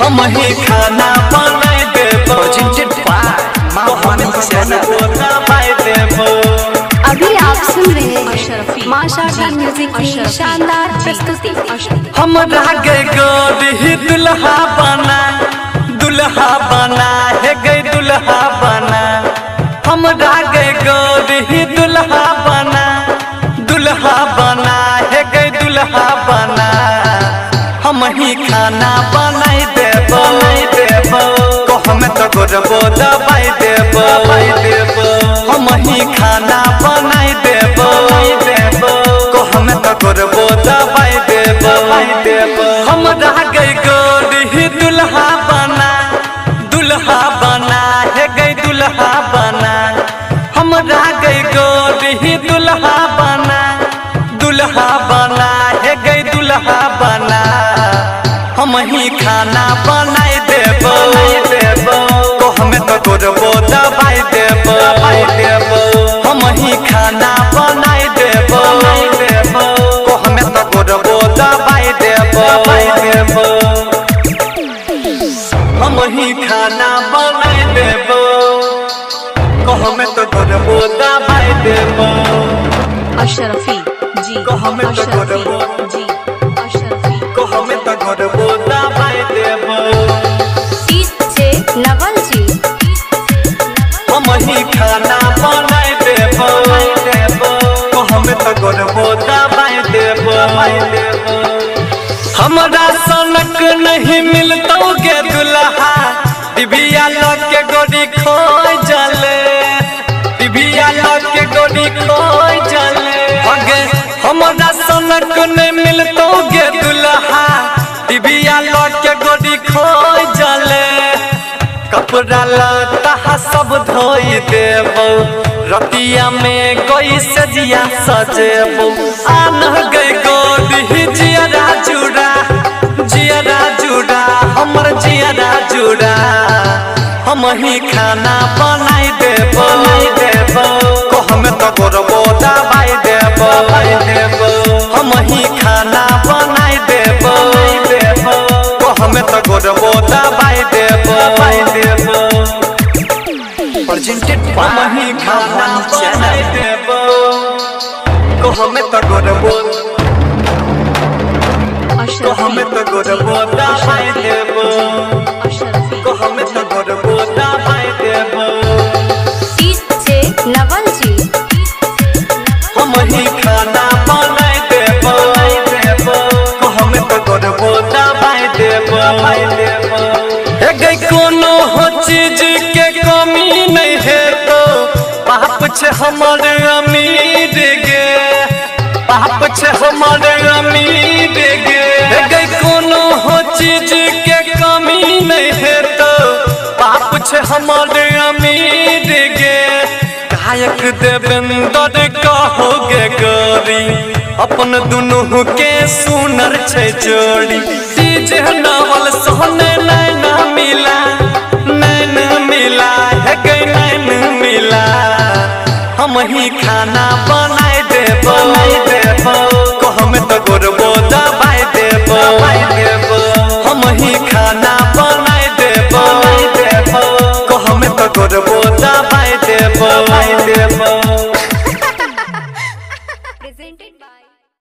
हम ही खाना बनाई देबो अभी आप सुन रहे हैं माशाअल्लाह म्यूजिक की शानदार प्रस्तुति। हम रागे गोरी दुल्हा बना है गई दुल्हा बना। हम रागे गोरी दुल्हा बना है गई दुल्हा बना। हम ही खाना बनाई देबो को हमें तो गोरबो दबाई देबो। हम ही खाना बनाई देबो को हमें तो गोरबो दबाई देबो। हम रागे गोरी दुल्हा बना है गई दुल्हा बना। हम रागे गोरी दुल्हा बना है गई दुल्हा बना। हम ही खाना बनाई देबो को हमें तो गोरबो दबाई देबो। हम ही खाना बनाई देबो को हमें तो गोरबो दबाई देबो। हम ही खाना बनाई देबो को हमें तो गोरबो दबाई देबो। अशरफी जी को हमें तो गोरबो जी अशरफी को हमें तो गोरबो दबाई देबो। पीछे नवल जी हम ही खाना बनाई देबो को हमें तो गोरबो दबाई देबो। हमरा सनक नहीं मिलतो गे दुल्हा डिबिया लग के गोरी खोई जले। डिबिया लग के गोरी खोई जले। अगे हमरा सनक नहीं मिलतो गे दुल्हा डिबिया लग के गोरी खोई जले। कपड़ा लता सब धोई देबो रतिया में कोई सजिया सजेबो। आन गई गोरी जियरा जुड़ा हमर जियरा जुड़ा। हम ही खाना बनाई देबो को हमें तो गोरबो दबाई देबो। हम ही खाना बनाई देबो को हमें तो गोरबो दबाई देबो। हम ही खाना बनाई देबो को हमें तो गोरबो को हमें तो गोरबो दबाई देबो। को हमें तो गोरबो दबाई देबो। पीछे नवल जी हम ही खाना बनाई देबो को हमें तो गोरबो दबाई देबो। हे गई कोनो हो चीज के कमी नहीं है तो पाप छे हमर अमीर गे। पाप छे हमर अमीर गे। हे गई कोनो हो चीज के कमी नहीं है तो पाप छे हमर अमीर गे। गायक देवेंद्र कहोगे गोरी अपन दुनू के सुनर छे जोड़ी। डीजे नवल सोने नैन मिला है गई नैन मिला। हम ही खाना